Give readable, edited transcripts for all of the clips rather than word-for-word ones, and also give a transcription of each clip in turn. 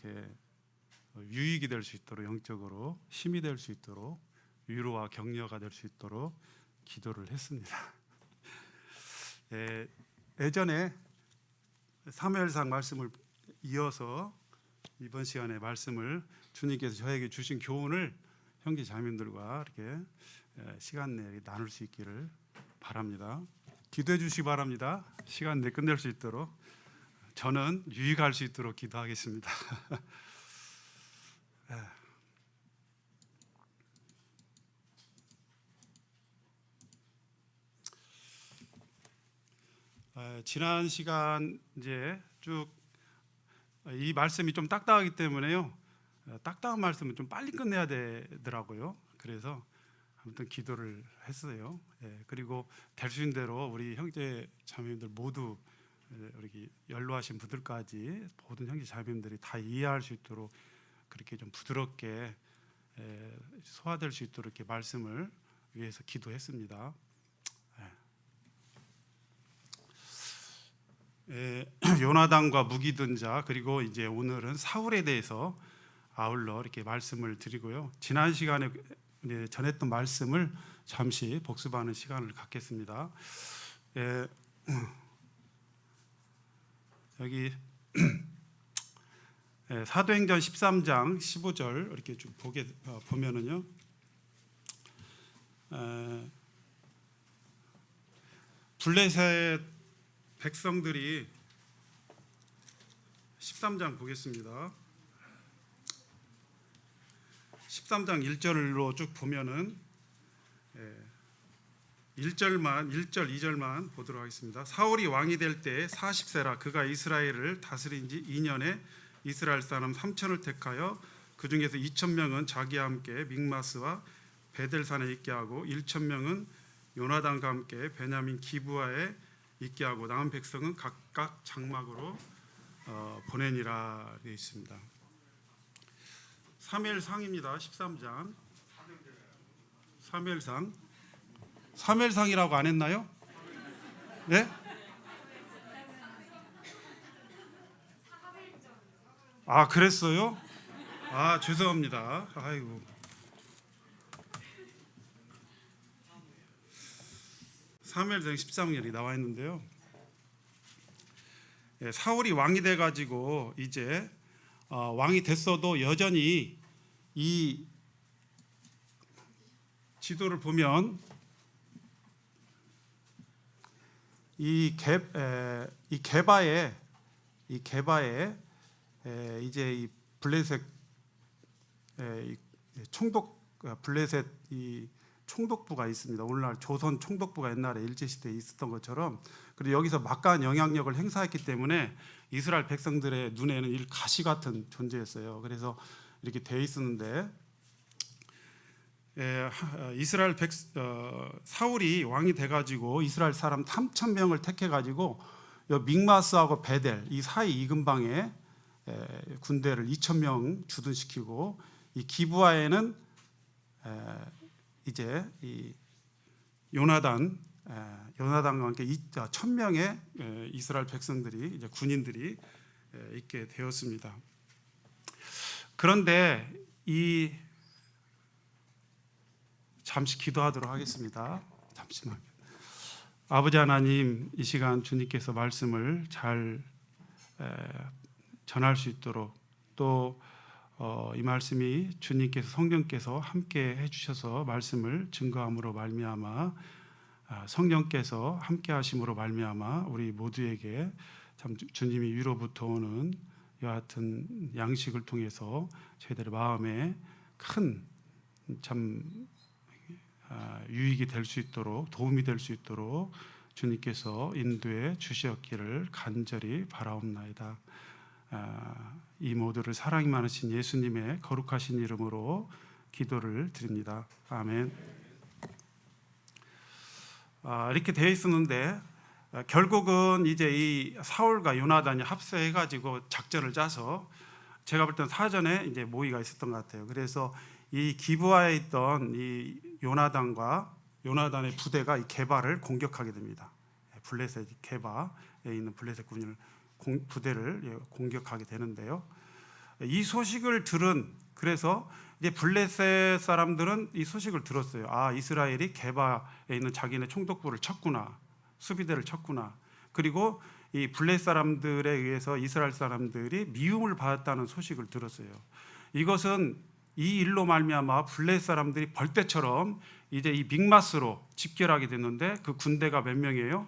이렇게 유익이 될 수 있도록, 영적으로 힘이 될 수 있도록, 위로와 격려가 될 수 있도록 기도를 했습니다. 예전에 사무엘상 말씀을 이어서 이번 시간에 말씀을 주님께서 저에게 주신 교훈을 형제 자매들과 이렇게 시간 내에 나눌 수 있기를 바랍니다. 기도해 주시기 바랍니다. 시간 내에 끝낼 수 있도록 저는 유익할 수 있도록 기도하겠습니다. 지난 시간 이제 쭉 이 말씀이 좀 딱딱하기 때문에요. 딱딱한 말씀은 좀 빨리 끝내야 되더라고요. 그래서 아무튼 기도를 했어요. 그리고 될 수 있는 대로 우리 형제 자매님들 모두 이렇게 연로하신 분들까지 모든 형제 자매님들이 다 이해할 수 있도록 그렇게 좀 부드럽게 소화될 수 있도록 이렇게 말씀을 위해서 기도했습니다. 요나단과 무기 든 자, 그리고 이제 오늘은 사울에 대해서 아울러 이렇게 말씀을 드리고요. 지난 시간에 전했던 말씀을 잠시 복습하는 시간을 갖겠습니다. 여기 사도행전 13장 15절 이렇게 좀 보면은요. 블레셋 백성들이 13장 보겠습니다. 13장 1절로 쭉 보면은 1절, 2절만 보도록 하겠습니다. 사울이 왕이 될 때 40세라 그가 이스라엘을 다스린 지 2년에 이스라엘 사람 3천을 택하여 그 중에서 2,000명은 자기와 함께 믹마스와 베델산에 있게 하고 1,000명은 요나단과 함께 베냐민 기브아에 있게 하고 남은 백성은 각각 장막으로 보내니라 되어 있습니다. 사무엘상입니다. 13장 사무엘상이라고 안 했나요? 네? 아, 그랬어요? 아, 죄송합니다. 아이고. 사무엘상 13장이 나와 있는데요. 사울이 왕이 돼 가지고 이제 왕이 됐어도 여전히 이 지도를 보면 이 게바에 이제 이 블레셋 블레셋 이 총독부가 있습니다. 오늘날 조선 총독부가 옛날에 일제시대에 있었던 것처럼, 그리고 여기서 막강한 영향력을 행사했기 때문에 이스라엘 백성들의 눈에는 이 가시 같은 존재였어요. 그래서 이렇게 돼 있었는데 사울이 왕이 돼가지고 이스라엘 사람 3,000명을 택해가지고 믹마스하고 베델 이 사이 이 근방에 군대를 2,000명 주둔시키고 이 기브아에는 이제 이 요나단과 함께 1,000명의 이스라엘 백성들이 이제 군인들이 있게 되었습니다. 그런데 잠시 기도하도록 하겠습니다. 잠시만. 아버지 하나님, 이 시간 주님께서 말씀을 잘 전할 수 있도록 또 이 말씀이 주님께서 성령께서 함께 해주셔서 말씀을 증거함으로 말미암아 성령께서 함께 하심으로 말미암아 우리 모두에게 참 주님이 위로부터 오는 이와 같은 양식을 통해서 저희들의 마음에 큰 참 유익이 될 수 있도록, 도움이 될 수 있도록 주님께서 인도해 주시었기를 간절히 바라옵나이다. 이 모두를 사랑이 많으신 예수님의 거룩하신 이름으로 기도를 드립니다. 아멘. 이렇게 되어 있었는데 결국은 이제 이 사울과 요나단이 합세해가지고 작전을 짜서 제가 볼 때는 사전에 이제 모의가 있었던 것 같아요. 그래서 이 기브아에 있던 이 요나단의 부대가 이 게바를 공격하게 됩니다. 블레셋 게바에 있는 블레셋 군인을 부대를 공격하게 되는데요. 이 소식을 들은, 그래서 이제 블레셋 사람들은 이 소식을 들었어요. 아, 이스라엘이 게바에 있는 자기네 총독부를 쳤구나, 수비대를 쳤구나. 그리고 이 블레셋 사람들에 의해서 이스라엘 사람들이 미움을 받았다는 소식을 들었어요. 이것은 이 일로 말미암아 블레셋 사람들이 벌떼처럼 이제 이 믹마스로 집결하게 됐는데, 그 군대가 몇 명이에요?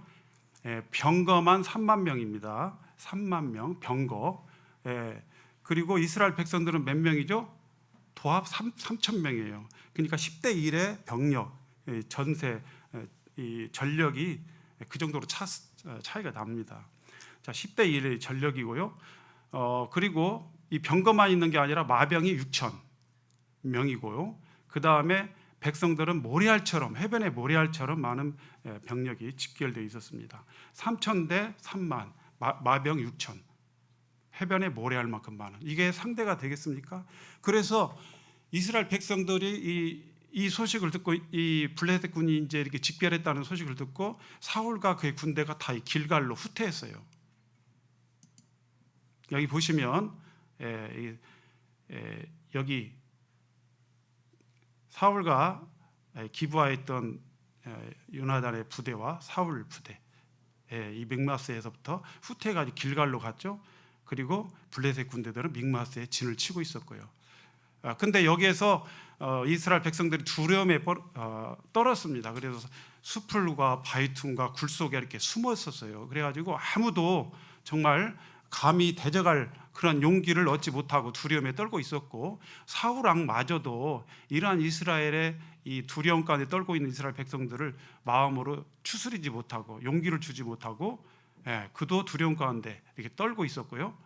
병거만 3만 명입니다. 3만 명 병거. 그리고 이스라엘 백성들은 몇 명이죠? 도합 3천 명이에요. 그러니까 10대 1의 병력, 전세, 이 전력이 그 정도로 차이가 납니다. 자, 10대 1의 전력이고요. 그리고 이 병거만 있는 게 아니라 마병이 6천 명이고요. 그 다음에 백성들은 모래알처럼, 해변의 모래알처럼 많은 병력이 집결되어 있었습니다. 3천 대 3만, 마병 6천, 해변의 모래알만큼 많은, 이게 상대가 되겠습니까? 그래서 이스라엘 백성들이 이 소식을 듣고, 이 블레셋 군이 이제 이렇게 집결했다는 소식을 듣고 사울과 그의 군대가 다 이 길갈로 후퇴했어요. 여기 보시면 여기 사울과 기브아에 있던 요나단의 부대와 사울 부대, 이 믹마스에서부터 후퇴가 길갈로 갔죠. 그리고 블레셋 군대들은 믹마스에 진을 치고 있었고요. 근데 여기에서 이스라엘 백성들이 두려움에 떨었습니다. 그래서 수풀과 바위틈과 굴 속에 이렇게 숨어 있었어요. 그래가지고 아무도 정말 감히 대적할 그런 용기를 얻지 못하고 두려움에 떨고 있었고, 사울 왕마저도 이러한 이스라엘의 이 두려움 가운데 떨고 있는 이스라엘 백성들을 마음으로 추스리지 못하고 용기를 주지 못하고, 그도 두려움 가운데 이렇게 떨고 있었고요.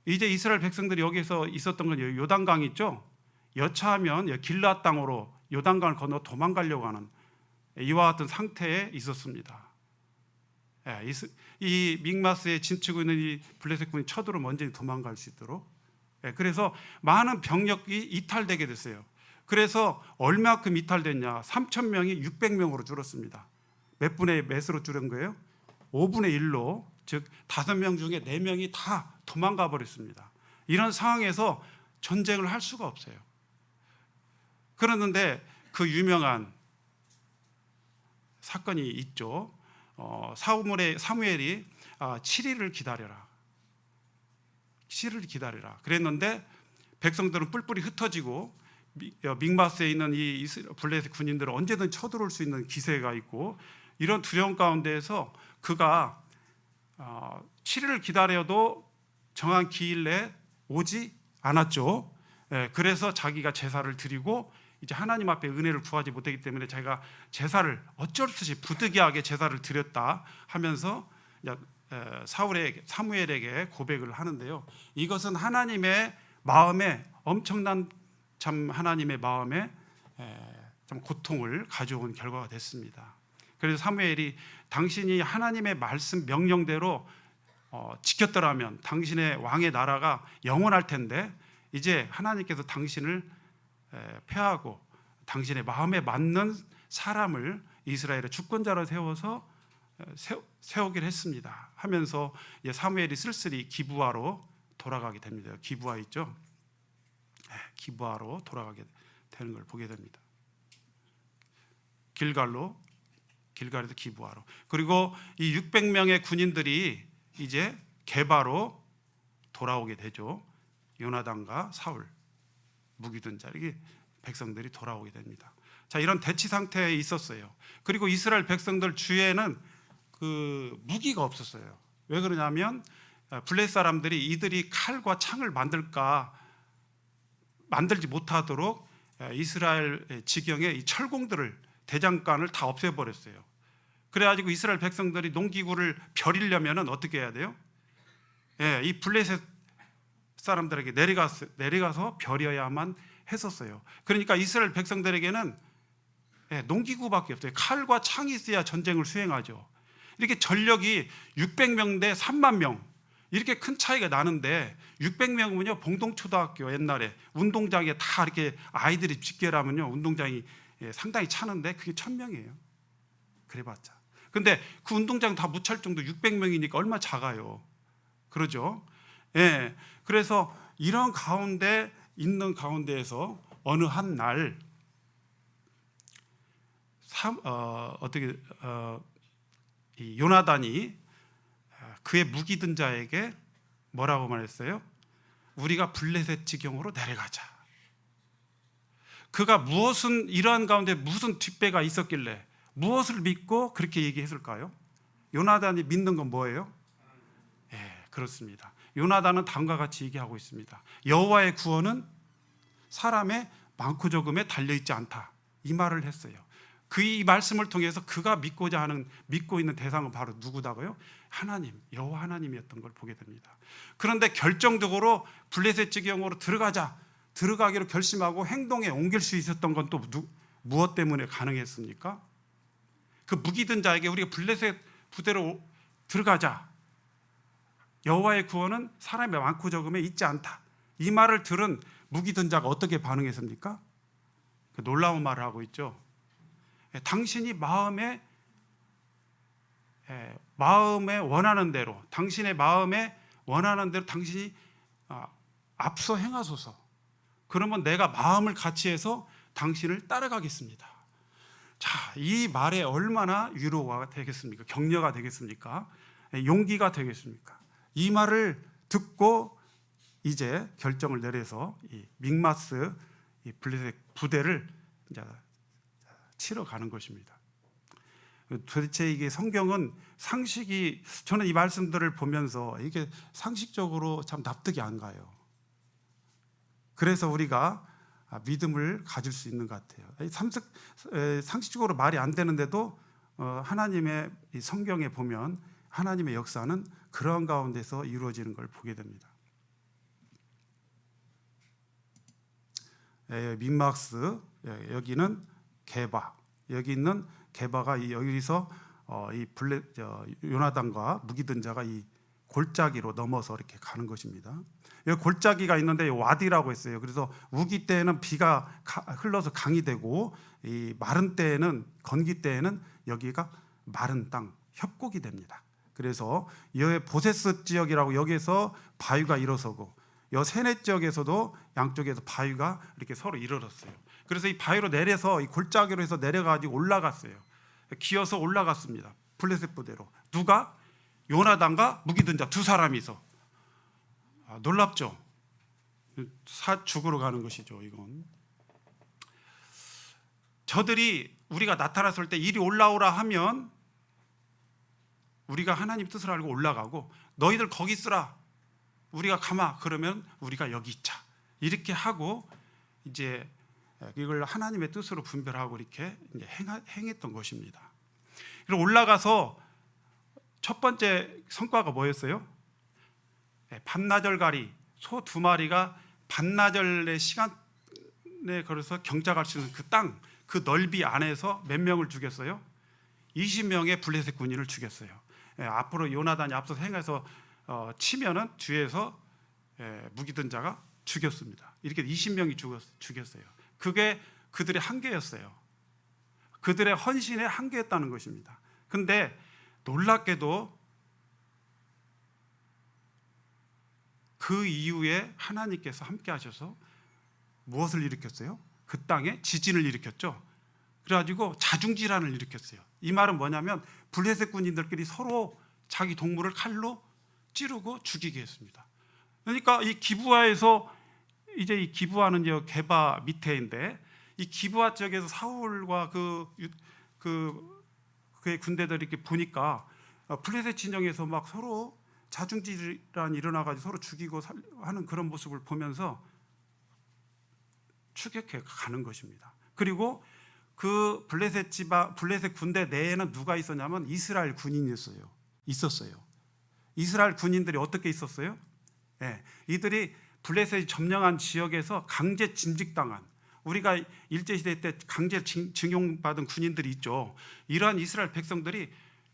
이제 이스라엘 백성들이 여기서 있었던 건 요단강 있죠. 여차하면 길앗 땅으로 요단강을 건너 도망가려고 하는 이와 같은 상태에 있었습니다. 이 믹마스에 진치고 있는 이 블레셋 군이 쳐들어 먼저 도망갈 수 있도록. 그래서 많은 병력이 이탈되게 됐어요. 그래서 얼마큼 이탈됐냐? 3천 명이 600명으로 줄었습니다. 몇 분의 몇으로 줄은 거예요? 5분의 1로, 즉 5명 중에 4명이 다 도망가 버렸습니다. 이런 상황에서 전쟁을 할 수가 없어요. 그러는데 그 유명한 사건이 있죠. 사무엘이 7일을 기다려라, 7일을 기다려라 그랬는데, 백성들은 뿔뿔이 흩어지고 믹마스에 있는 이 블레셋 군인들은 언제든 쳐들어올 수 있는 기세가 있고, 이런 두려움 가운데에서 그가 7일을 기다려도 정한 기일 내에 오지 않았죠. 그래서 자기가 제사를 드리고, 이제 하나님 앞에 은혜를 구하지 못하기 때문에 자기가 제사를 어쩔 수 없이 부득이하게 제사를 드렸다 하면서 사무엘에게 고백을 하는데요. 이것은 하나님의 마음에 엄청난, 참 하나님의 마음에 좀 고통을 가져온 결과가 됐습니다. 그래서 사무엘이 당신이 하나님의 말씀 명령대로 지켰더라면 당신의 왕의 나라가 영원할 텐데, 이제 하나님께서 당신을 패하고 당신의 마음에 맞는 사람을 이스라엘의 주권자로 세워서 세우기로 했습니다 하면서 사무엘이 쓸쓸히 기브아로 돌아가게 됩니다. 기브아 있죠? 기브아로 돌아가게 되는 걸 보게 됩니다. 길갈에서 기브아로. 그리고 이 600명의 군인들이 이제 게바로 돌아오게 되죠. 요나단과 사울, 무기 든 자, 이게 백성들이 돌아오게 됩니다. 자, 이런 대치 상태에 있었어요. 그리고 이스라엘 백성들 주위에는 그 무기가 없었어요. 왜 그러냐면 블레셋 사람들이 이들이 칼과 창을 만들지 못하도록 이스라엘 지경의 이 철공들을, 대장간을 다 없애버렸어요. 그래가지고 이스라엘 백성들이 농기구를 벼리려면 어떻게 해야 돼요? 이 블레셋 사람들에게 내려가서 벼려야만 했었어요. 그러니까 이스라엘 백성들에게는 농기구밖에 없어요. 칼과 창이 있어야 전쟁을 수행하죠. 이렇게 전력이 600명 대 3만 명, 이렇게 큰 차이가 나는데, 600명은요 봉동초등학교 옛날에 운동장에 다 이렇게 아이들이 집결하면요 운동장이 상당히 차는데 그게 1000명이에요. 그래봤자. 근데 그 운동장 다 못 찰 정도 600명이니까 얼마 작아요. 그러죠? 그래서 이런 가운데 있는 가운데에서 어느 한 날 이 요나단이 그의 무기든 자에게 뭐라고 말했어요? 우리가 블레셋 지경으로 내려가자. 그가 무엇은 이러한 가운데 무슨 뒷배가 있었길래 무엇을 믿고 그렇게 얘기했을까요? 요나단이 믿는 건 뭐예요? 그렇습니다. 요나단은 다음과 같이 얘기하고 있습니다. 여호와의 구원은 사람의 많고 적음에 달려있지 않다. 이 말을 했어요. 이 말씀을 통해서 그가 믿고 있는 대상은 바로 누구다고요? 하나님, 여호와 하나님이었던 걸 보게 됩니다. 그런데 결정적으로 블레셋 지경으로 들어가기로 결심하고 행동에 옮길 수 있었던 건 또 무엇 때문에 가능했습니까? 그 무기든 자에게 우리가 블레셋 부대로 들어가자. 여호와의 구원은 사람의 많고 적음에 있지 않다. 이 말을 들은 무기든 자가 어떻게 반응했습니까? 그 놀라운 말을 하고 있죠. 당신이 마음에 원하는 대로, 당신의 마음에 원하는 대로 당신이 앞서 행하소서. 그러면 내가 마음을 같이 해서 당신을 따라가겠습니다. 자, 이 말에 얼마나 위로가 되겠습니까? 격려가 되겠습니까? 용기가 되겠습니까? 이 말을 듣고 이제 결정을 내려서 이 믹마스 이 블레셋 부대를 이제 치러 가는 것입니다. 도대체 이게 성경은 상식이, 저는 이 말씀들을 보면서 이게 상식적으로 참 납득이 안 가요. 그래서 우리가 믿음을 가질 수 있는 것 같아요. 상식적으로 말이 안 되는데도 하나님의 이 성경에 보면 하나님의 역사는 그러한 가운데서 이루어지는 걸 보게 됩니다. 민막스, 여기는 게바, 여기 있는 게바가 여기서 요나단과 무기든 자가 이 골짜기로 넘어서 이렇게 가는 것입니다. 여기 골짜기가 있는데 와디라고 했어요. 그래서 우기 때에는 비가 흘러서 강이 되고, 이 마른 때에는, 건기 때에는 여기가 마른 땅, 협곡이 됩니다. 그래서 여기 보세스 지역이라고, 여기에서 바위가 일어서고, 여 세네 지역에서도 양쪽에서 바위가 이렇게 서로 일어섰어요. 그래서 이 바위로 내려서 이 골짜기로 해서 내려가지고 올라갔어요. 기어서 올라갔습니다. 블레셋 부대로. 누가? 요나단과 무기든 자 두 사람이서. 놀랍죠? 죽으러 가는 것이죠. 이건 저들이 우리가 나타났을 때 이리 올라오라 하면 우리가 하나님 뜻을 알고 올라가고, 너희들 거기 있으라, 우리가 가마, 그러면 우리가 여기 있자, 이렇게 하고 이제 이걸 하나님의 뜻으로 분별하고 이렇게 이제 행했던 것입니다. 그리고 올라가서 첫 번째 성과가 뭐였어요? 밤나절가리 소 2마리가 반나절의 시간에 걸어서 경작할 수 있는 그 땅, 그 넓이 안에서 몇 명을 죽였어요? 20명의 블레셋 군인을 죽였어요. 앞으로 요나단이 앞서서 행해서 치면은 뒤에서 무기든 자가 죽였습니다. 이렇게 20명이 죽였어요. 그게 그들의 한계였어요. 그들의 헌신의 한계였다는 것입니다. 근데 놀랍게도 그 이후에 하나님께서 함께 하셔서 무엇을 일으켰어요? 그 땅에 지진을 일으켰죠. 그래가지고 자중질환을 일으켰어요. 이 말은 뭐냐면 블레셋 군인들끼리 서로 자기 동물을 칼로 찌르고 죽이게 했습니다. 그러니까 이 기브아에서, 이제 이 기브아는 게바 밑에인데, 이 기브아 쪽에서 사울과 그의 군대들이 이렇게 보니까 블레셋 진영에서 막 서로 자중질환이 일어나가지고 서로 죽이고 하는 그런 모습을 보면서 추격해 가는 것입니다. 그리고 그 블레셋 군대 내에는 누가 있었냐면 이스라엘 군인이 있었어요. 이스라엘 군인들이 어떻게 있었어요? 이들이 블레셋이 점령한 지역에서 강제 징집당한, 우리가 일제시대 때 강제 징용받은 군인들이 있죠. 이러한 이스라엘 백성들이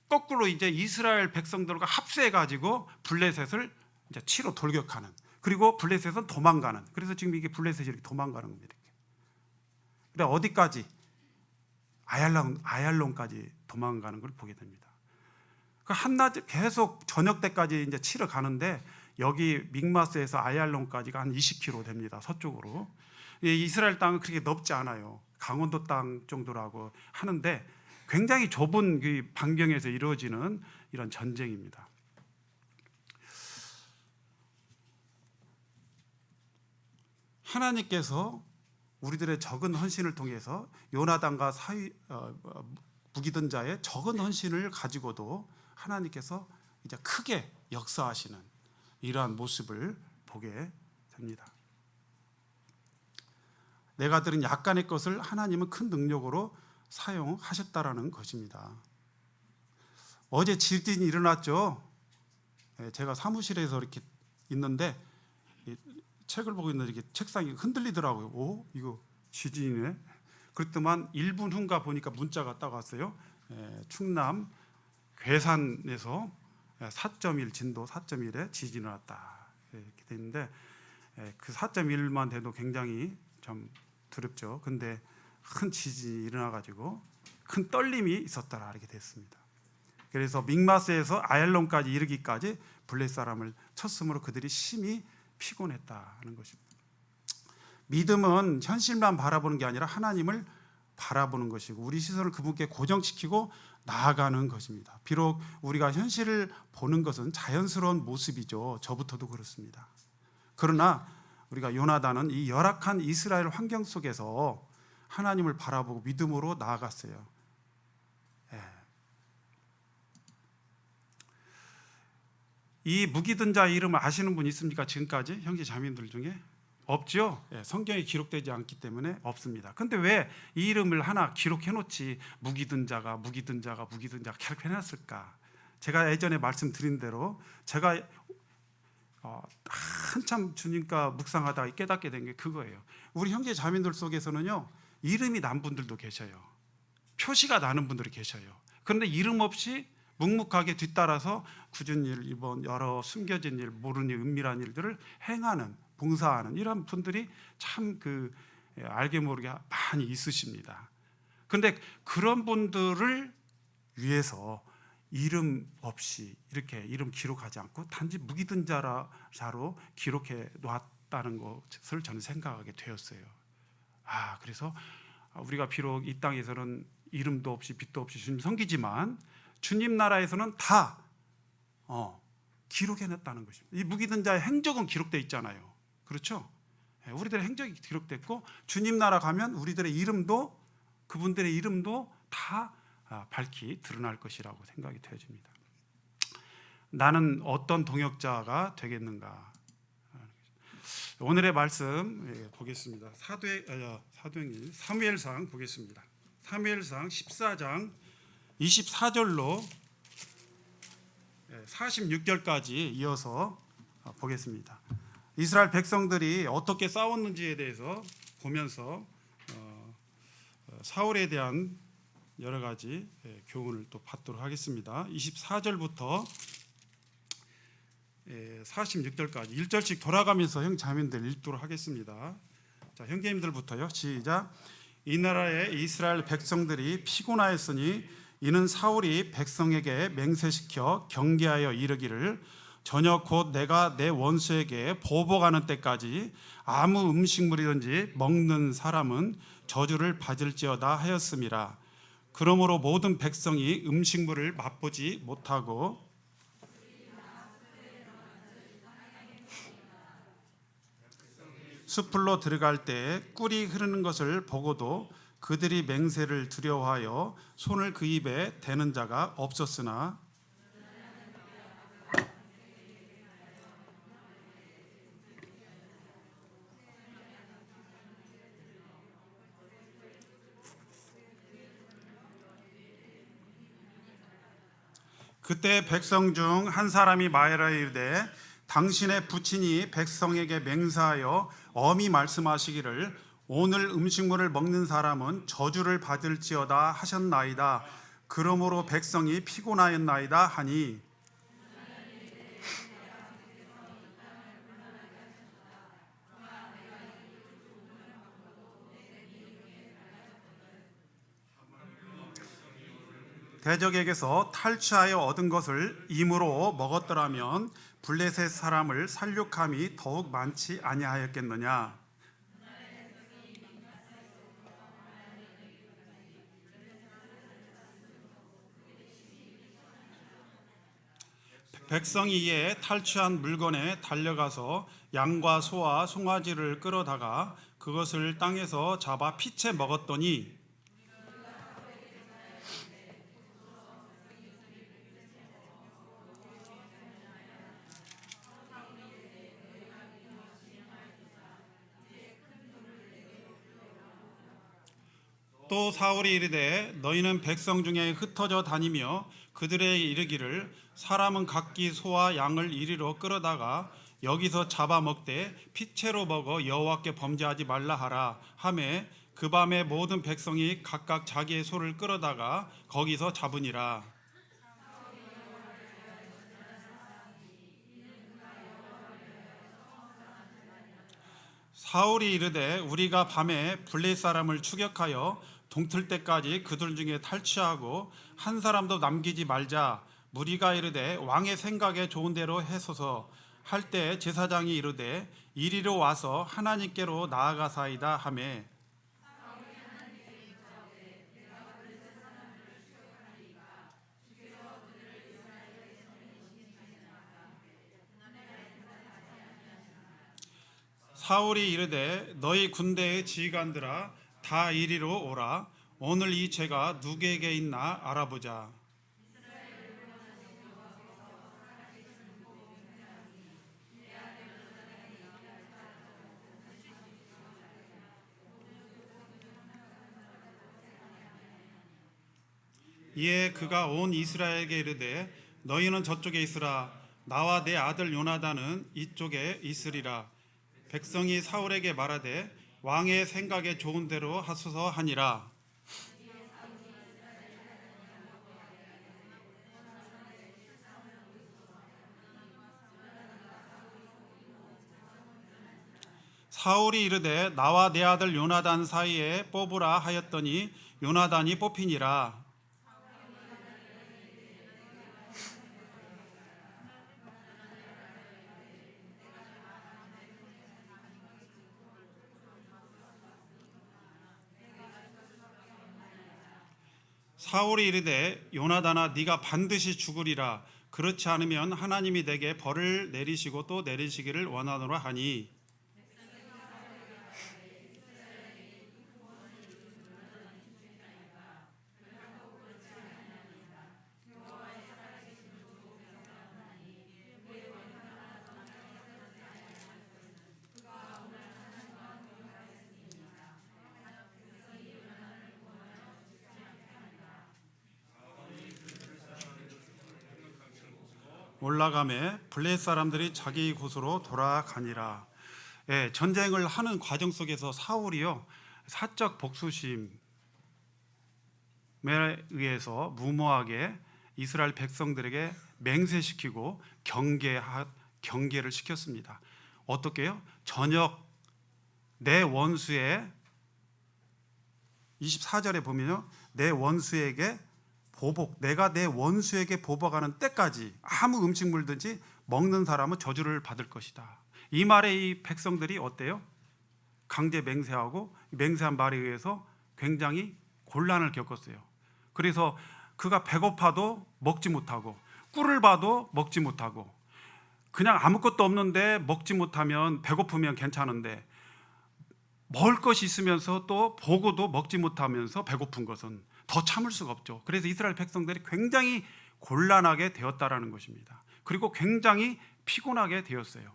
거꾸로 이제 이스라엘 백성들과 합세해가지고 블레셋을 이제 치러 돌격하는, 그리고 블레셋은 도망가는, 그래서 지금 이게 블레셋이 이렇게 도망가는 겁니다. 그래 어디까지? 아얄론까지 도망가는 걸 보게 됩니다. 그 한낮 계속 저녁 때까지 이제 치러 가는데 여기 믹마스에서 아얄론까지가 한 20km 됩니다. 서쪽으로. 이스라엘 땅은 그렇게 넓지 않아요. 강원도 땅 정도라고 하는데 굉장히 좁은 그 반경에서 이루어지는 이런 전쟁입니다. 하나님께서 우리들의 적은 헌신을 통해서 요나단과 무기든 자의 적은 헌신을 가지고도 하나님께서 이제 크게 역사하시는 이러한 모습을 보게 됩니다. 내가 들은 약간의 것을 하나님은 큰 능력으로 사용하셨다라는 것입니다. 어제 지진이 일어났죠. 제가 사무실에서 이렇게 있는데 책을 보고 있는데 이렇게 책상이 흔들리더라고요. 오, 이거 지진이네. 그랬더만 1분 후인가 보니까 문자가 딱 왔어요. 충남 괴산에서 4.1 진도 4.1에 지진이 났다 이렇게 돼 있는데 그 4.1만 돼도 굉장히 좀 두렵죠. 근데 큰 지진이 일어나가지고 큰 떨림이 있었더라 이렇게 됐습니다. 그래서 믹마스에서 아얄론까지 이르기까지 블레 사람을 쳤으므로 그들이 심히 피곤했다는 것입니다. 믿음은 현실만 바라보는 게 아니라 하나님을 바라보는 것이고 우리 시선을 그분께 고정시키고 나아가는 것입니다. 비록 우리가 현실을 보는 것은 자연스러운 모습이죠. 저부터도 그렇습니다. 그러나 우리가 요나단은 이 열악한 이스라엘 환경 속에서 하나님을 바라보고 믿음으로 나아갔어요. 이 무기든 자 이름을 아시는 분 있습니까? 지금까지 형제 자매들 중에 없죠. 성경에 기록되지 않기 때문에 없습니다. 근데 왜 이 이름을 하나 기록해 놓지 무기든 자가 기록해 놨을까? 제가 예전에 말씀드린 대로 제가 한참 주님과 묵상하다가 깨닫게 된 게 그거예요. 우리 형제 자매들 속에서는요 이름이 난 분들도 계셔요. 표시가 나는 분들이 계셔요. 그런데 이름 없이 묵묵하게 뒤따라서 굳은 일, 이번 여러 숨겨진 일, 모르는 일, 은밀한 일들을 행하는, 봉사하는 이런 분들이 참 알게 모르게 많이 있으십니다. 그런데 그런 분들을 위해서 이름 없이 이렇게 이름 기록하지 않고 단지 무기든 자로 기록해 놨다는 것을 저는 생각하게 되었어요. 그래서 우리가 비록 이 땅에서는 이름도 없이 빛도 없이 주님 섬기지만 주님 나라에서는 다 기록해냈다는 것입니다. 이 무기든 자의 행적은 기록되어 있잖아요. 그렇죠? 우리들의 행적이 기록됐고 주님 나라 가면 우리들의 이름도 그분들의 이름도 다 밝히 드러날 것이라고 생각이 되어집니다. 나는 어떤 동역자가 되겠는가? 오늘의 말씀 보겠습니다. 사무엘상 보겠습니다. 사무엘상 14장 24절로 46절까지 이어서 보겠습니다. 이스라엘 백성들이 어떻게 싸웠는지에 대해서 보면서 사울에 대한 여러 가지 교훈을 또 받도록 하겠습니다. 24절부터 46절까지 1절씩 돌아가면서 형 자매들 읽도록 하겠습니다. 자, 형제님들부터요. 시작. 이 나라의 이스라엘 백성들이 피곤하였으니 이는 사울이 백성에게 맹세시켜 경계하여 이르기를 저녁 곧 내가 내 원수에게 보복하는 때까지 아무 음식물이든지 먹는 사람은 저주를 받을지어다 하였음이라. 그러므로 모든 백성이 음식물을 맛보지 못하고 숲으로 들어갈 때 꿀이 흐르는 것을 보고도 그들이 맹세를 두려워하여 손을 그 입에 대는 자가 없었으나 그때 백성 중 한 사람이 말하여 이르되 당신의 부친이 백성에게 맹세하여 엄히 말씀하시기를 오늘 음식물을 먹는 사람은 저주를 받을지어다 하셨나이다. 그러므로 백성이 피곤하였나이다 하니 대적에게서 탈취하여 얻은 것을 임으로 먹었더라면 블레셋 사람을 살육함이 더욱 많지 아니하였겠느냐. 백성이 이에 탈취한 물건에 달려가서 양과 소와 송아지를 끌어다가 그것을 땅에서 잡아 피채 먹었더니 또 사울이 이르되 너희는 백성 중에 흩어져 다니며 그들에게 이르기를 사람은 각기 소와 양을 이리로 끌어다가 여기서 잡아먹되 피채로 먹어 여호와께 범죄하지 말라 하라 하매 그 밤에 모든 백성이 각각 자기의 소를 끌어다가 거기서 잡으니라. 사울이 이르되 우리가 밤에 블레셋 사람을 추격하여 동틀 때까지 그들 중에 탈취하고 한 사람도 남기지 말자. 무리가 이르되 왕의 생각에 좋은 대로 해소서 할 때 제사장이 이르되 이리로 와서 하나님께로 나아가사이다 하매 사울이 이르되 너희 군대의 지휘관들아 다 이리로 오라. 오늘 이 죄가 누구에게 있나 알아보자. 이에 그가 온 이스라엘에게 이르되 너희는 저쪽에 있으라. 나와 내 아들 요나단은 이쪽에 있으리라. 백성이 사울에게 말하되 왕의 생각에 좋은 대로 하소서 하니라. 사울이 이르되 나와 내 아들 요나단 사이에 뽑으라 하였더니 요나단이 뽑히니라. 사울이 이르되 요나단아 네가 반드시 죽으리라. 그렇지 않으면 하나님이 내게 벌을 내리시고 또 내리시기를 원하노라 하니 올라가매 블레셋 사람들이 자기 곳으로 돌아가니라. 예, 전쟁을 하는 과정 속에서 사울이요 사적 복수심에 의해서 무모하게 이스라엘 백성들에게 맹세시키고 경계를 시켰습니다. 어떻게요? 저녁 내 원수의 24절에 보면요 내 원수에게 보복, 내가 내 원수에게 보복하는 때까지 아무 음식물든지 먹는 사람은 저주를 받을 것이다. 이 말에 이 백성들이 어때요? 강제 맹세하고 맹세한 말에 의해서 굉장히 곤란을 겪었어요. 그래서 그가 배고파도 먹지 못하고 꿀을 봐도 먹지 못하고 그냥 아무것도 없는데 먹지 못하면 배고프면 괜찮은데 먹을 것이 있으면서 또 보고도 먹지 못하면서 배고픈 것은 더 참을 수가 없죠. 그래서 이스라엘 백성들이 굉장히 곤란하게 되었다라는 것입니다. 그리고 굉장히 피곤하게 되었어요.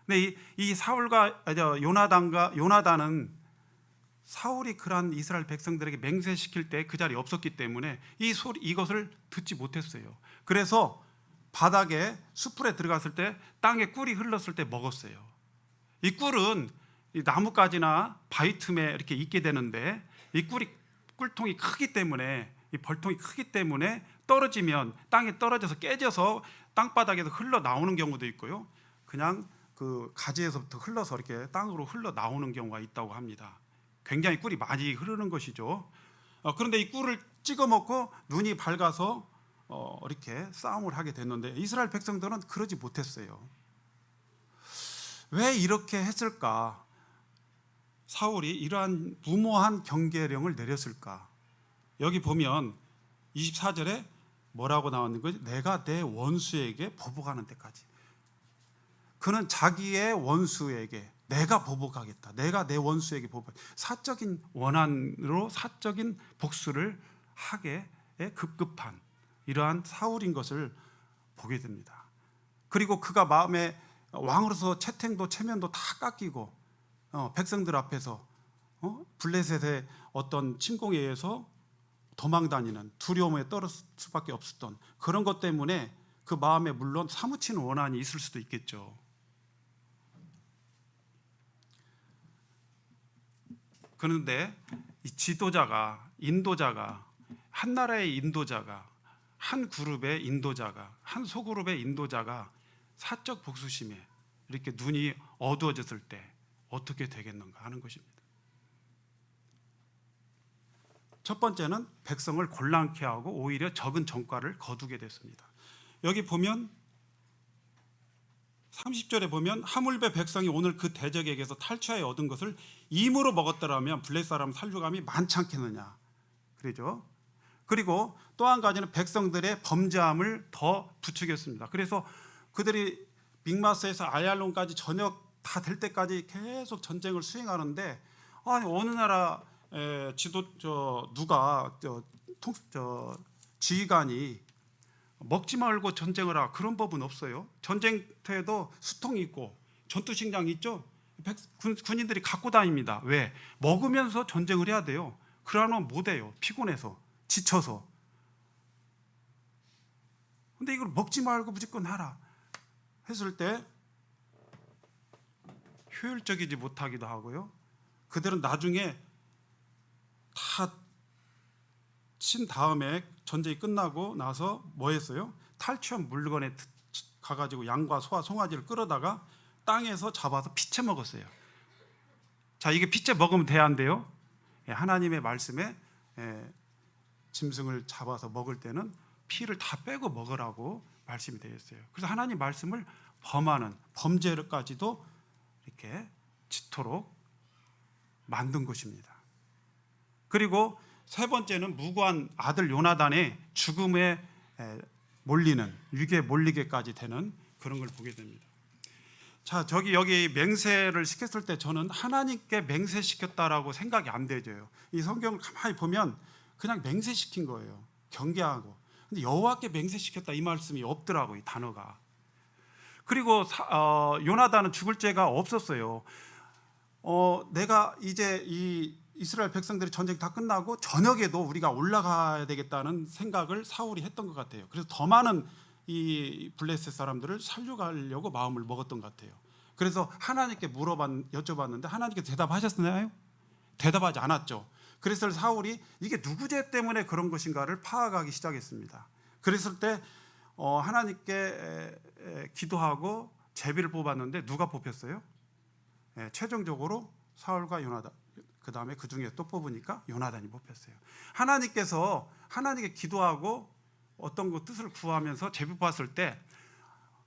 근데 이 사울과 요나단은 사울이 그러한 이스라엘 백성들에게 맹세시킬 때 그 자리에 없었기 때문에 이것을 듣지 못했어요. 그래서 바닥에 수풀에 들어갔을 때 땅에 꿀이 흘렀을 때 먹었어요. 이 꿀은 이 나뭇가지나 바위 틈에 이렇게 있게 되는데 이 꿀통이 크기 때문에 이 벌통이 크기 때문에 떨어지면 땅에 떨어져서 깨져서 땅바닥에서 흘러 나오는 경우도 있고요. 그냥 그 가지에서부터 흘러서 이렇게 땅으로 흘러 나오는 경우가 있다고 합니다. 굉장히 꿀이 많이 흐르는 것이죠. 그런데 이 꿀을 찍어 먹고 눈이 밝아서 이렇게 싸움을 하게 됐는데 이스라엘 백성들은 그러지 못했어요. 왜 이렇게 했을까? 사울이 이러한 무모한 경계령을 내렸을까? 여기 보면 24절에 뭐라고 나왔는 거지? 내가 내 원수에게 보복하는 데까지. 그는 자기의 원수에게 내가 보복하겠다. 내가 내 원수에게 사적인 원한으로 사적인 복수를 하게 급급한 이러한 사울인 것을 보게 됩니다. 그리고 그가 마음에 왕으로서 채택도 체면도 다 깎이고 백성들 앞에서 블레셋의 어떤 침공에 의해서 도망다니는 두려움에 떨을 수밖에 없었던 그런 것 때문에 그 마음에 물론 사무치는 원한이 있을 수도 있겠죠. 그런데 이 지도자가, 인도자가, 한 나라의 인도자가, 한 그룹의 인도자가, 한 소그룹의 인도자가 사적 복수심에 이렇게 눈이 어두워졌을 때 어떻게 되겠는가 하는 것입니다. 첫 번째는 백성을 곤란케 하고 오히려 적은 전과를 거두게 됐습니다. 여기 보면 30절에 보면 하물며 백성이 오늘 그 대적에게서 탈취하여 얻은 것을 임으로 먹었더라면 블레셋 사람 살육감이 많지 않겠느냐 그러죠. 그리고 또 한 가지는 백성들의 범죄함을 더 부추겼습니다. 그래서 그들이 믹마스에서 아얄론까지 전역 다 될 때까지 계속 전쟁을 수행하는데 어느 나라 지휘관이 먹지 말고 전쟁을 하라 그런 법은 없어요. 전쟁터에도 수통이 있고 전투식량이 있죠. 군인들이 갖고 다닙니다. 왜? 먹으면서 전쟁을 해야 돼요. 그러면 못해요. 피곤해서 지쳐서. 근데 이걸 먹지 말고 무조건 하라 했을 때 효율적이지 못하기도 하고요. 그들은 나중에 다 친 다음에 전쟁이 끝나고 나서 뭐 했어요? 탈취한 물건에 가가지고 양과 소와 송아지를 끌어다가 땅에서 잡아서 피채 먹었어요. 자, 이게 피채 먹으면 돼야 안 돼요? 하나님의 말씀에 짐승을 잡아서 먹을 때는 피를 다 빼고 먹으라고 말씀이 되어 있어요. 그래서 하나님 말씀을 범하는 범죄까지도 이렇게 짓도록 만든 것입니다. 그리고 세 번째는 무고한 아들 요나단의 죽음에 몰리는 위기에 몰리게까지 되는 그런 걸 보게 됩니다. 자, 여기 맹세를 시켰을 때 저는 하나님께 맹세시켰다라고 생각이 안 되죠. 이 성경을 가만히 보면 그냥 맹세시킨 거예요. 경계하고. 근데 여호와께 맹세시켰다 이 말씀이 없더라고요, 이 단어가. 그리고 요나단은 죽을 죄가 없었어요. 내가 이제 이 이스라엘 백성들이 전쟁 다 끝나고 저녁에도 우리가 올라가야 되겠다는 생각을 사울이 했던 것 같아요. 그래서 더 많은 이 블레셋 사람들을 살려가려고 마음을 먹었던 것 같아요. 그래서 하나님께 여쭤봤는데 하나님께 대답하셨나요? 대답하지 않았죠. 그래서 사울이 이게 누구 죄 때문에 그런 것인가를 파악하기 시작했습니다. 그랬을 때 하나님께 기도하고 제비를 뽑았는데 누가 뽑혔어요? 최종적으로 사울과 요나단, 그 다음에 그 중에 또 뽑으니까 요나단이 뽑혔어요. 하나님께서 하나님께 기도하고 어떤 그 뜻을 구하면서 제비 뽑았을 때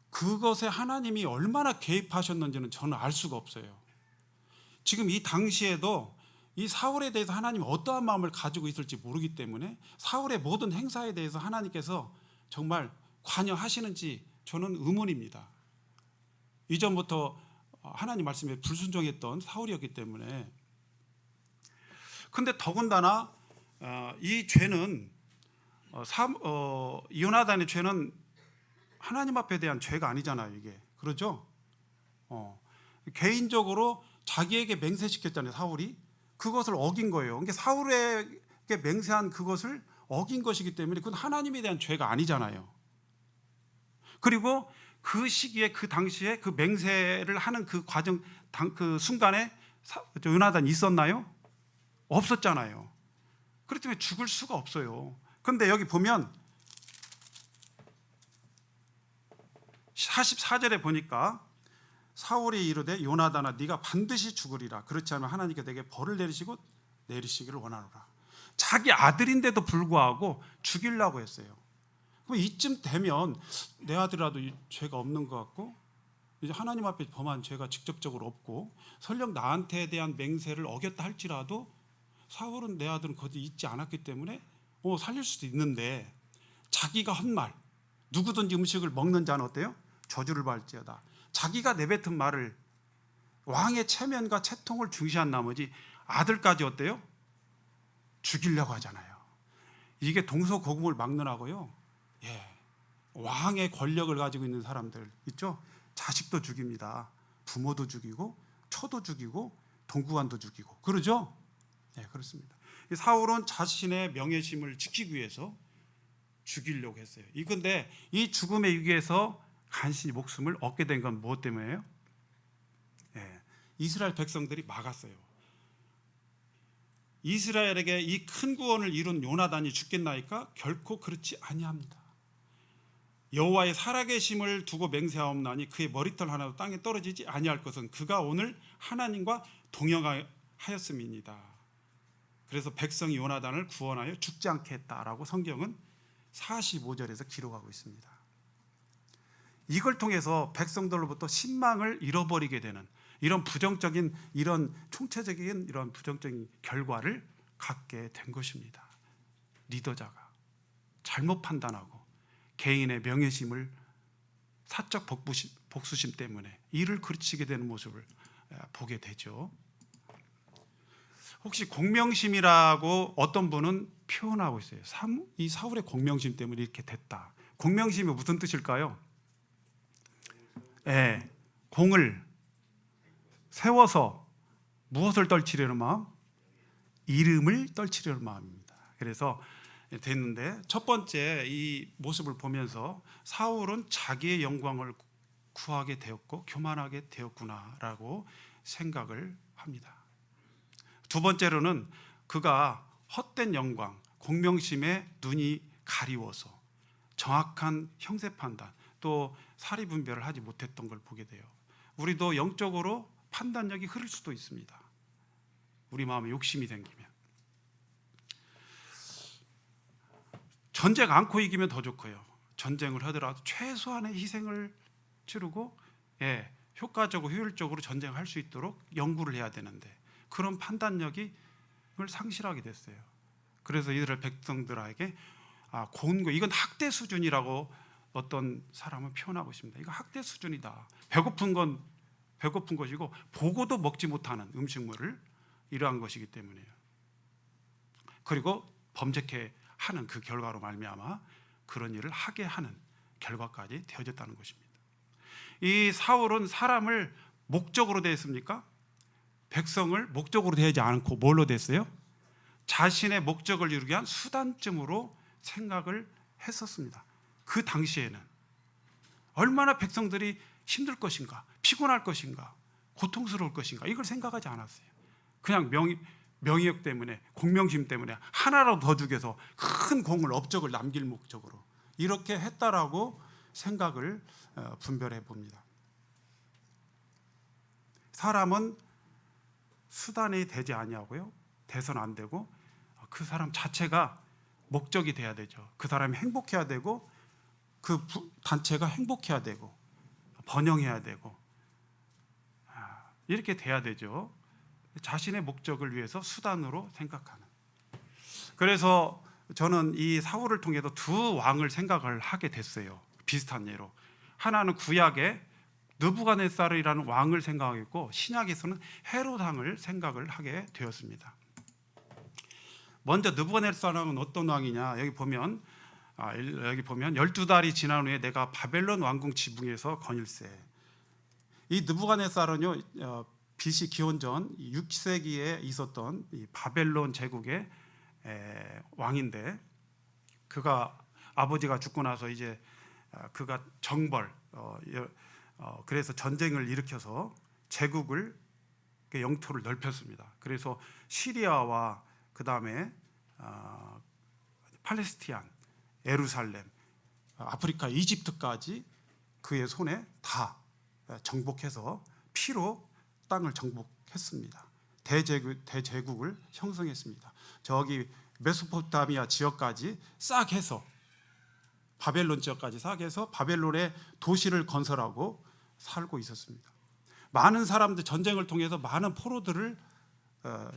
그것에 하나님이 얼마나 개입하셨는지는 저는 알 수가 없어요. 지금 이 당시에도 이 사울에 대해서 하나님이 어떠한 마음을 가지고 있을지 모르기 때문에 사울의 모든 행사에 대해서 하나님께서 정말 관여하시는지 저는 의문입니다. 이전부터 하나님 말씀에 불순종했던 사울이었기 때문에. 근데 더군다나 이 죄는 요나단의 죄는 하나님 앞에 대한 죄가 아니잖아요, 이게. 그렇죠? 개인적으로 자기에게 맹세시켰잖아요, 사울이. 그것을 어긴 거예요. 그러니까 사울에게 맹세한 그것을 어긴 것이기 때문에 그건 하나님에 대한 죄가 아니잖아요. 그리고 그 시기에 그 당시에 그 맹세를 하는 그 과정 그 순간에 요나단이 있었나요? 없었잖아요. 그렇기 때문에 죽을 수가 없어요. 그런데 여기 보면 44절에 보니까 사울이 이르되 요나단아 네가 반드시 죽으리라. 그렇지 않으면 하나님께 내게 벌을 내리시기를 원하노라. 자기 아들인데도 불구하고 죽이려고 했어요. 그럼 이쯤 되면 내 아들이라도 죄가 없는 것 같고 이제 하나님 앞에 범한 죄가 직접적으로 없고 설령 나한테 대한 맹세를 어겼다 할지라도 사울은 내 아들은 거기 있지 않았기 때문에 살릴 수도 있는데 자기가 한 말, 누구든지 음식을 먹는 자는 어때요? 저주를 받을지어다. 자기가 내뱉은 말을 왕의 체면과 채통을 중시한 나머지 아들까지 어때요? 죽이려고 하잖아요. 이게 동서고금을 막론하고요. 왕의 권력을 가지고 있는 사람들 있죠? 자식도 죽입니다. 부모도 죽이고 처도 죽이고 동구관도 죽이고 그러죠? 그렇습니다. 사울은 자신의 명예심을 지키기 위해서 죽이려고 했어요. 근데 이 죽음의 위기에서 간신히 목숨을 얻게 된 건 무엇 때문에요? 이스라엘 백성들이 막았어요. 이스라엘에게 이 큰 구원을 이룬 요나단이 죽겠나이까? 결코 그렇지 아니합니다. 여호와의 살아계심을 두고 맹세하옵나니 그의 머리털 하나도 땅에 떨어지지 아니할 것은 그가 오늘 하나님과 동행하였음이니이다. 그래서 백성이 요나단을 구원하여 죽지 않게 했다라고 성경은 45절에서 기록하고 있습니다. 이걸 통해서 백성들로부터 신망을 잃어버리게 되는 이런 부정적인 이런 총체적인 이런 부정적인 결과를 갖게 된 것입니다. 리더자가 잘못 판단하고 개인의 명예심을 사적 복수심 때문에 이를 그르치게 되는 모습을 보게 되죠. 혹시 공명심이라고 어떤 분은 표현하고 있어요. 이 사울의 공명심 때문에 이렇게 됐다. 공명심이 무슨 뜻일까요? 공을 세워서 무엇을 떨치려는 마음? 이름을 떨치려는 마음입니다. 그래서 됐는데 첫 번째 이 모습을 보면서 사울은 자기의 영광을 구하게 되었고 교만하게 되었구나라고 생각을 합니다. 두 번째로는 그가 헛된 영광, 공명심에 눈이 가리워서 정확한 형세 판단 또 사리 분별을 하지 못했던 걸 보게 돼요. 우리도 영적으로 판단력이 흐를 수도 있습니다. 우리 마음에 욕심이 생기면. 전쟁 않고 이기면 더 좋고요. 전쟁을 하더라도 최소한의 희생을 치르고 효과적으로 효율적으로 전쟁할 수 있도록 연구를 해야 되는데 그런 판단력을 상실하게 됐어요. 그래서 이스라엘 백성들에게 고운 거 이건 학대 수준이라고 어떤 사람은 표현하고 있습니다. 이거 학대 수준이다. 배고픈 건 배고픈 것이고 보고도 먹지 못하는 음식물을 이러한 것이기 때문이에요. 그리고 범죄케 하는 그 결과로 말미암아 그런 일을 하게 하는 결과까지 되어졌다는 것입니다. 이 사울은 사람을 목적으로 대했습니까? 백성을 목적으로 대하지 않고 뭘로 됐어요? 자신의 목적을 이루기 위한 수단쯤으로 생각을 했었습니다. 그 당시에는 얼마나 백성들이 힘들 것인가, 피곤할 것인가, 고통스러울 것인가 이걸 생각하지 않았어요. 그냥 명예욕 때문에 공명심 때문에 하나라도 더 죽여서 큰 공을 업적을 남길 목적으로 이렇게 했다라고 생각을 분별해 봅니다. 사람은 수단이 되지 아니하고요, 돼서는 안 되고 그 사람 자체가 목적이 돼야 되죠. 그 사람이 행복해야 되고 그 단체가 행복해야 되고 번영해야 되고 이렇게 돼야 되죠. 자신의 목적을 위해서 수단으로 생각하는. 그래서 저는 이 사울을 통해서 두 왕을 생각을 하게 됐어요. 비슷한 예로 하나는 구약의 느부갓네살이라는 왕을 생각했고 신약에서는 헤롯 왕을 생각을 하게 되었습니다. 먼저 느부갓네살은 어떤 왕이냐? 여기 보면 12달이 지난 후에 내가 바벨론 왕궁 지붕에서 거닐세. 이 느부갓네살은요 BC 기원전 6세기에 있었던 이 바벨론 제국의 왕인데 그가 아버지가 죽고 나서 이제 그가 정벌 그래서 전쟁을 일으켜서 제국을 영토를 넓혔습니다. 그래서 시리아와 그 다음에 팔레스티안, 예루살렘, 아프리카, 이집트까지 그의 손에 다 정복해서 피로 땅을 정복했습니다. 대제국을 형성했습니다. 저기 메소포타미아 지역까지 싹 해서 바벨론 지역까지 사게 해서 바벨론의 도시를 건설하고 살고 있었습니다. 많은 사람들, 전쟁을 통해서 많은 포로들을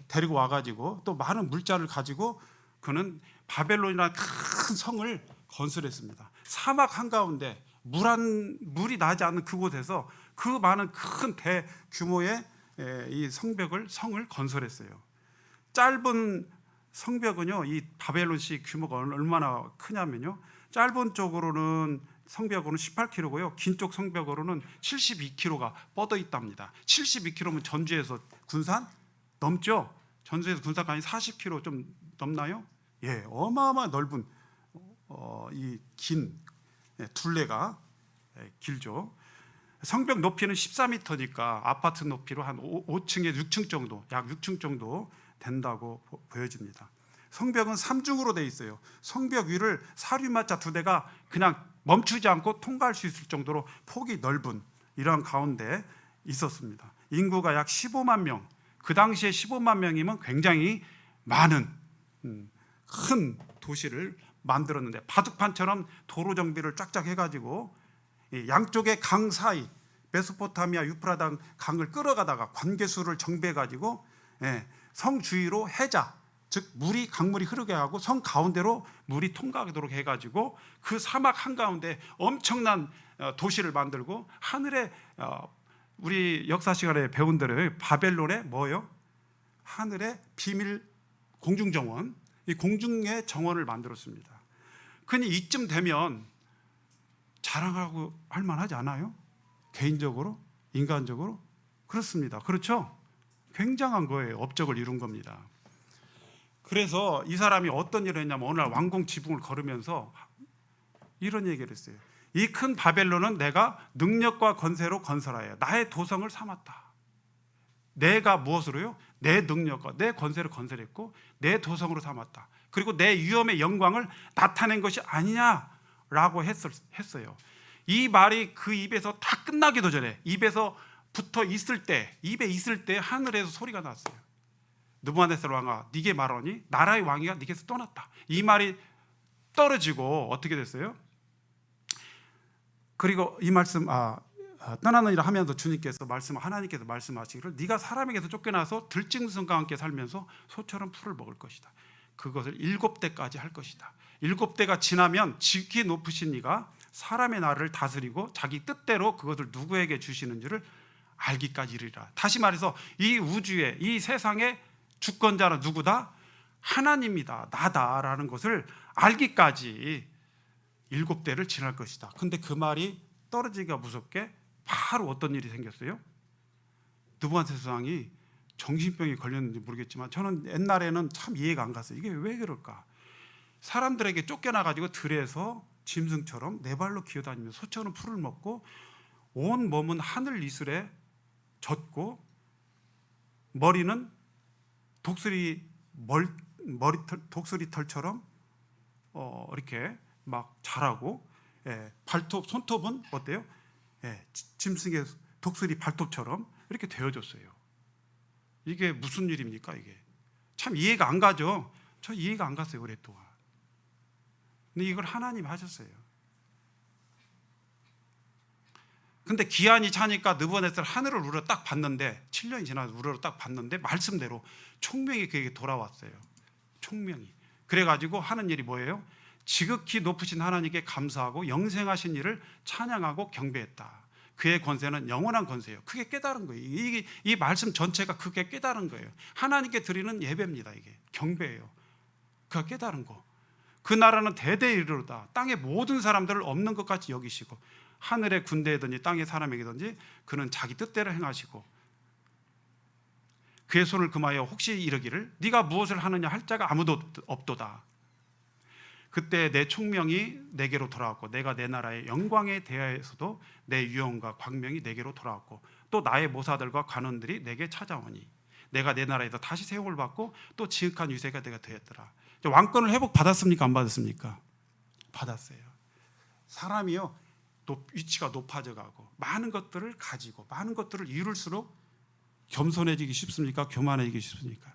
데리고 와가지고 또 많은 물자를 가지고 그는 바벨론이라는 큰 성을 건설했습니다. 사막 한가운데 물이 나지 않는 그곳에서 그 많은 큰 대규모의 이 성을 건설했어요. 짧은 성벽은요, 이 바벨론식 규모가 얼마나 크냐면요, 짧은 쪽으로는 성벽으로는 18km고요, 긴 쪽 성벽으로는 72km가 뻗어 있답니다. 72km면 전주에서 군산 넘죠? 전주에서 군산까지 40km 좀 넘나요? 예, 어마어마한 넓은 이 긴 둘레가 길죠. 성벽 높이는 14m니까 아파트 높이로 한 5층에 6층 정도, 약 6층 정도 된다고 보여집니다. 성벽은 3중으로 되어 있어요. 성벽 위를 사륜마차 2대가 그냥 멈추지 않고 통과할 수 있을 정도로 폭이 넓은 이러한 가운데 있었습니다. 인구가 약 15만 명, 그 당시에 15만 명이면 굉장히 많은 큰 도시를 만들었는데, 바둑판처럼 도로 정비를 쫙쫙 해가지고 양쪽의 강 사이, 메소포타미아 유프라단 강을 끌어가다가 관계수를 정비해가지고 성 주위로 해자, 즉 강물이 흐르게 하고 성 가운데로 물이 통과하도록 해가지고 그 사막 한가운데 엄청난 도시를 만들고, 하늘에 우리 역사 시간에 배운 대로 바벨론의 뭐요? 하늘의 비밀 공중정원, 이 공중의 정원을 만들었습니다. 그니 이쯤 되면 자랑하고 할 만하지 않아요? 개인적으로, 인간적으로? 그렇습니다. 그렇죠? 굉장한 거예요. 업적을 이룬 겁니다. 그래서 이 사람이 어떤 일을 했냐면, 어느 날 왕궁 지붕을 걸으면서 이런 얘기를 했어요. 이 큰 바벨론은 내가 능력과 권세로 건설하여 나의 도성을 삼았다. 내가 무엇으로요? 내 능력과 내 권세를 건설했고 내 도성으로 삼았다. 그리고 내 위엄의 영광을 나타낸 것이 아니냐라고 했어요. 이 말이 그 입에서 다 끝나기도 전에, 입에서 붙어 있을 때, 입에 있을 때 하늘에서 소리가 났어요. 느부갓네살 왕아, 네게 말하니 나라의 왕위가 네게서 떠났다. 이 말이 떨어지고 어떻게 됐어요? 그리고 이 말씀 떠나느니라 하면서 하나님께서 말씀하시기를 네가 사람에게서 쫓겨나서 들짐승과 함께 살면서 소처럼 풀을 먹을 것이다. 그것을 7대까지 할 것이다. 7대가 지나면 지극히 높으신 이가 사람의 나라를 다스리고 자기 뜻대로 그것을 누구에게 주시는지를 알기까지 이르리라. 다시 말해서 이 우주의, 이 세상의 주권자는 누구다? 하나님이다, 나다라는 것을 알기까지 7대를 지날 것이다. 근데 그 말이 떨어지기가 무섭게 바로 어떤 일이 생겼어요? 느부갓네살 왕이 정신병이 걸렸는지 모르겠지만 저는 옛날에는 참 이해가 안 갔어요. 이게 왜 그럴까? 사람들에게 쫓겨나가지고 들에서 짐승처럼 네 발로 기어다니면서 소처럼 풀을 먹고 온 몸은 하늘 이슬에 젖고 머리는 독수리털처럼 이렇게 막 자라고, 손톱은 어때요? 짐승의 독수리 발톱처럼 이렇게 되어졌어요. 이게 무슨 일입니까? 이게 참 이해가 안 가죠. 저 이해가 안 갔어요, 오랫동안. 근데 이걸 하나님 하셨어요. 근데 기한이 차니까 느부갓네살 하늘을 우러러 딱 봤는데, 7년이 지나서 우러러 딱 봤는데 말씀대로 총명이 그에게 돌아왔어요. 총명이. 그래가지고 하는 일이 뭐예요? 지극히 높으신 하나님께 감사하고 영생하신 이를 찬양하고 경배했다. 그의 권세는 영원한 권세예요. 그게 깨달은 거예요. 이 말씀 전체가 그게 깨달은 거예요. 하나님께 드리는 예배입니다. 이게 경배예요. 그가 깨달은 거. 그 나라는 대대에 이르로다. 땅의 모든 사람들을 없는 것 같이 여기시고 하늘의 군대이든지 땅의 사람에게든지 그는 자기 뜻대로 행하시고, 그의 손을 금하여 혹시 이르기를 네가 무엇을 하느냐 할 자가 아무도 없도다. 그때 내 총명이 내게로 돌아왔고 내가 내 나라의 영광에 대하여서도 내 유언과 광명이 내게로 돌아왔고 또 나의 모사들과 관원들이 내게 찾아오니 내가 내 나라에서 다시 세움을 받고 또 지극한 유세가 내가 되었더라. 왕권을 회복받았습니까? 안 받았습니까? 받았어요. 사람이요, 위치가 높아져 가고 많은 것들을 가지고 많은 것들을 이룰수록 겸손해지기 쉽습니까? 교만해지기 쉽습니까?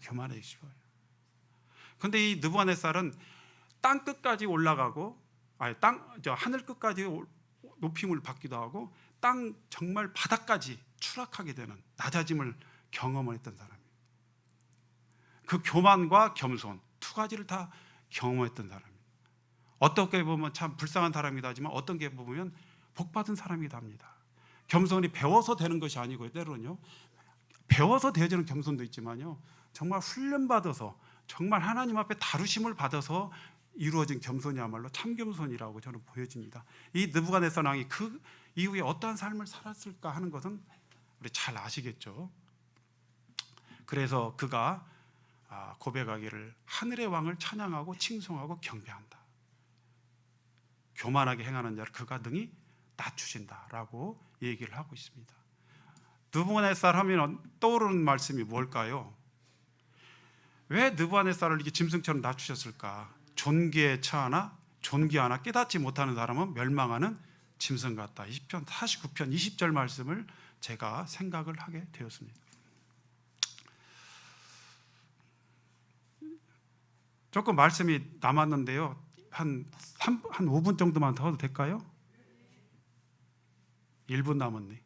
교만해지기 쉽어요. 그런데 이 느부갓네살은 땅 끝까지 올라가고 하늘 끝까지 높임을 받기도 하고 땅 정말 바닥까지 추락하게 되는 낮아짐을 경험했던 사람이에요. 그 교만과 겸손 두 가지를 다 경험했던 사람이에요. 어떻게 보면 참 불쌍한 사람이다 하지만 어떤 게 보면 복받은 사람이다 합니다. 겸손이 배워서 되는 것이 아니고요. 때로는요. 배워서 되어지는 겸손도 있지만요. 정말 훈련받아서 정말 하나님 앞에 다루심을 받아서 이루어진 겸손이야말로 참 겸손이라고 저는 보여집니다. 이 느부갓네살 왕이 그 이후에 어떠한 삶을 살았을까 하는 것은 우리 잘 아시겠죠. 그래서 그가 고백하기를 하늘의 왕을 찬양하고 칭송하고 경배한다. 교만하게 행하는 자를 그가 능히 낮추신다라고 얘기를 하고 있습니다. 느부갓네살 하면 떠오르는 말씀이 뭘까요? 왜 느부갓네살을 이렇게 짐승처럼 낮추셨을까? 존귀하나 깨닫지 못하는 사람은 멸망하는 짐승 같다. 시편 49편 20절 말씀을 제가 생각을 하게 되었습니다. 조금 말씀이 남았는데요. 한 5분 정도만 더 해도 될까요? 1분 남았네.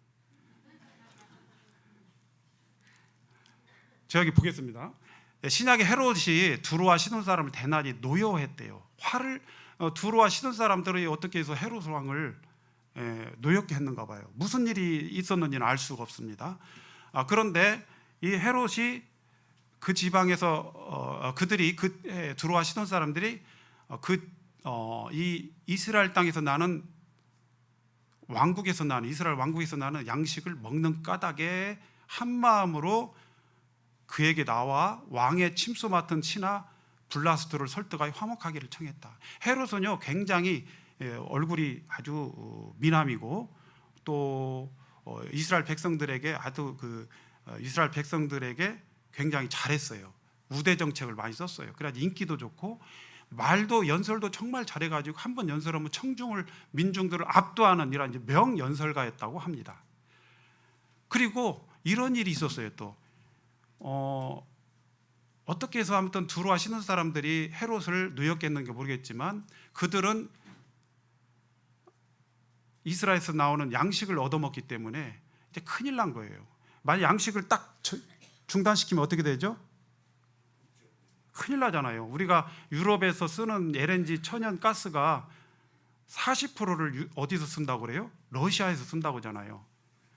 제가 여기 보겠습니다. 신약의 헤롯이 두루와 시돈 사람을 대낮에 노여했대요. 두루와 시돈 사람들이 어떻게 해서 헤롯 왕을 노엽게 했는가 봐요. 무슨 일이 있었는지는 알 수가 없습니다. 그런데 이 헤롯이 그 지방에서 그들이 두루와 시돈 사람들이 이 이스라엘 땅에서 나는 이스라엘 왕국에서 나는 양식을 먹는 까닭에 한 마음으로 그에게 나와 왕의 침소 맡은 신하 블라스트를 설득하여 화목하기를 청했다. 헤롯은요 굉장히 얼굴이 아주 미남이고 또 이스라엘 백성들에게 굉장히 잘했어요. 우대 정책을 많이 썼어요. 그래서 인기도 좋고 말도 연설도 정말 잘해가지고 한번 연설하면 청중을 민중들을 압도하는 이런 명연설가였다고 합니다. 그리고 이런 일이 있었어요. 또 어떻게 해서 아무튼 두루와 시돈 사람들이 헤롯을 노엽겠는지 모르겠지만 그들은 이스라엘에서 나오는 양식을 얻어먹기 때문에 이제 큰일 난 거예요. 만약 양식을 딱 중단시키면 어떻게 되죠? 큰일 나잖아요. 우리가 유럽에서 쓰는 LNG 천연가스가 40%를 어디서 쓴다고 그래요? 러시아에서 쓴다고 하잖아요.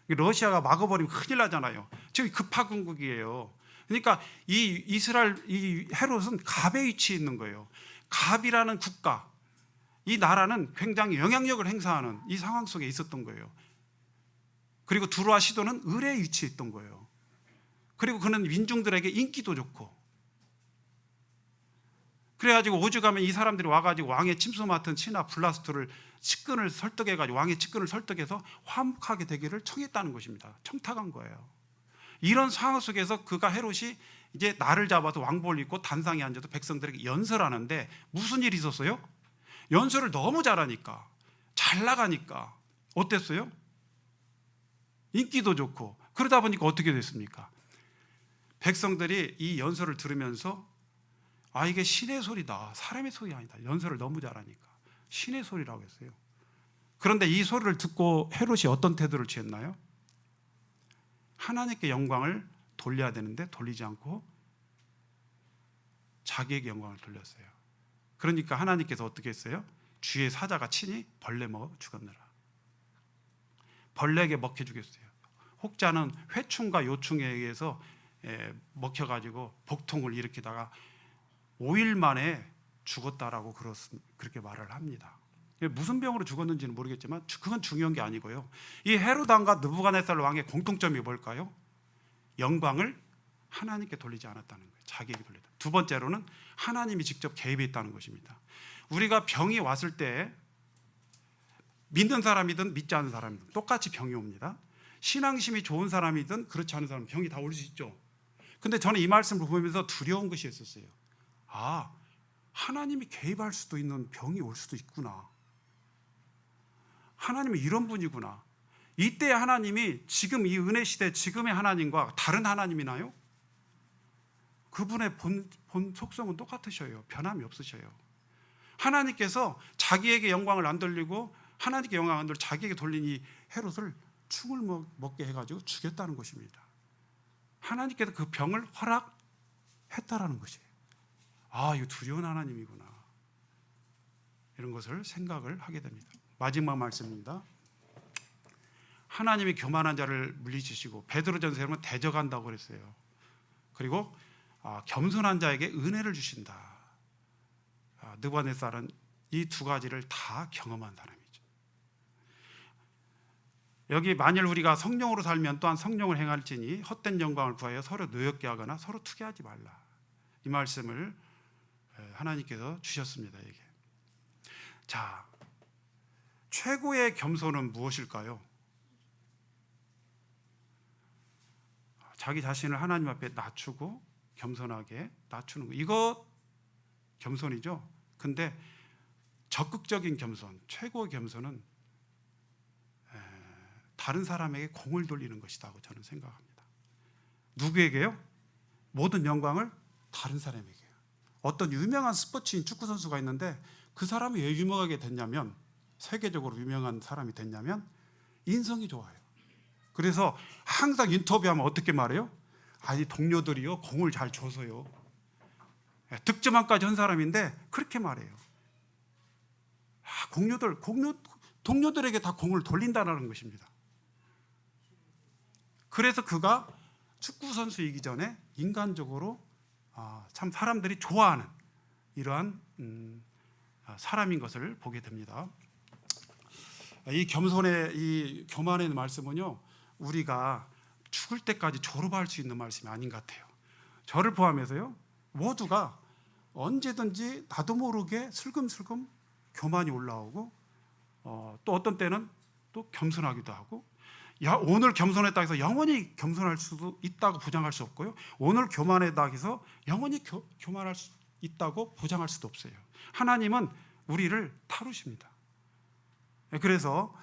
러시아가 막아버리면 큰일 나잖아요. 지금 급파국이에요. 그러니까 이 헤롯은 갑에 위치해 있는 거예요. 갑이라는 국가, 이 나라는 굉장히 영향력을 행사하는 이 상황 속에 있었던 거예요. 그리고 두루와 시돈은 을에 위치했던 거예요. 그리고 그는 민중들에게 인기도 좋고, 그래가지고 오죽하면 이 사람들이 와가지고 왕의 침소 맡은 신하 블라스트를 측근을 설득해가지고 왕의 측근을 설득해서 화목하게 되기를 청했다는 것입니다. 청탁한 거예요. 이런 상황 속에서 그가 헤롯이 이제 날을 잡아서 왕복을 입고 단상에 앉아서 백성들에게 연설하는데 무슨 일이 있었어요? 연설을 너무 잘하니까, 잘 나가니까 어땠어요? 인기도 좋고. 그러다 보니까 어떻게 됐습니까? 백성들이 이 연설을 들으면서 이게 신의 소리다, 사람의 소리 아니다. 연설을 너무 잘하니까 신의 소리라고 했어요. 그런데 이 소리를 듣고 헤롯이 어떤 태도를 취했나요? 하나님께 영광을 돌려야 되는데 돌리지 않고 자기에게 영광을 돌렸어요. 그러니까 하나님께서 어떻게 했어요? 주의 사자가 친히 벌레 먹어 죽었느라. 벌레에게 먹혀 죽였어요. 혹자는 회충과 요충에 의해서 먹혀가지고 복통을 일으키다가 5일 만에 죽었다라고 그렇게 말을 합니다. 무슨 병으로 죽었는지는 모르겠지만 그건 중요한 게 아니고요. 이 헤롯 왕과 느부갓네살 왕의 공통점이 뭘까요? 영광을 하나님께 돌리지 않았다는 거예요. 자기에게 돌렸다. 두 번째로는 하나님이 직접 개입했다는 것입니다. 우리가 병이 왔을 때 믿는 사람이든 믿지 않는 사람이든 똑같이 병이 옵니다. 신앙심이 좋은 사람이든 그렇지 않은 사람은 병이 다 올 수 있죠. 근데 저는 이 말씀을 보면서 두려운 것이 있었어요. 하나님이 개입할 수도 있는 병이 올 수도 있구나. 하나님은 이런 분이구나. 이때 하나님이 지금 이 은혜 시대 지금의 하나님과 다른 하나님이나요? 그분의 본 속성은 똑같으셔요. 변함이 없으셔요. 하나님께서 자기에게 영광을 안 돌리고 하나님께 영광 안 돌리고 자기에게 돌린 이 헤롯을 죽을 먹게 해가지고 죽였다는 것입니다. 하나님께서 그 병을 허락했다라는 것이에요. 아, 이거 두려운 하나님이구나. 이런 것을 생각을 하게 됩니다. 마지막 말씀입니다. 하나님이 교만한 자를 물리치시고, 베드로전서에 보면 대적한다고 그랬어요. 그리고 겸손한 자에게 은혜를 주신다. 느부갓네살은 이 두 가지를 다 경험한 사람이죠. 여기 만일 우리가 성령으로 살면 또한 성령을 행할지니 헛된 영광을 구하여 서로 노엽게 하거나 서로 투기하지 말라. 이 말씀을 하나님께서 주셨습니다. 이게. 자, 최고의 겸손은 무엇일까요? 자기 자신을 하나님 앞에 낮추고 겸손하게 낮추는 거. 이거 겸손이죠. 근데 적극적인 겸손, 최고의 겸손은 다른 사람에게 공을 돌리는 것이라고 저는 생각합니다. 누구에게요? 모든 영광을 다른 사람에게요. 어떤 유명한 스포츠인 축구 선수가 있는데 그 사람이 왜 유명하게 됐냐면, 세계적으로 유명한 사람이 됐냐면 인성이 좋아요. 그래서 항상 인터뷰하면 어떻게 말해요? 이 동료들이요 공을 잘 줘서요, 득점왕까지 한 사람인데 그렇게 말해요. 동료들에게 다 공을 돌린다는 것입니다. 그래서 그가 축구 선수이기 전에 인간적으로 참 사람들이 좋아하는 이러한 사람인 것을 보게 됩니다. 이 겸손의, 이 교만의 말씀은요, 우리가 죽을 때까지 졸업할 수 있는 말씀이 아닌 것 같아요. 저를 포함해서요, 모두가 언제든지 나도 모르게 슬금슬금 교만이 올라오고, 또 어떤 때는 또 겸손하기도 하고, 오늘 겸손했다 해서 영원히 겸손할 수도 있다고 보장할 수 없고요, 오늘 교만했다 해서 영원히 교만할 수 있다고 보장할 수도 없어요. 하나님은 우리를 다루십니다. 그래서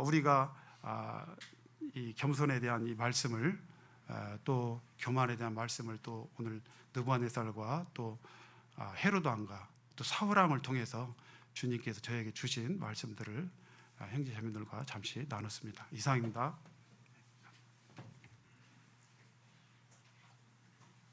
우리가 이 겸손에 대한 이 말씀을, 또 교만에 대한 말씀을 또 오늘 느부갓네살과 또 헤롯 왕과 또 사울 왕을 통해서 주님께서 저에게 주신 말씀들을 형제 자매들과 잠시 나눴습니다. 이상입니다.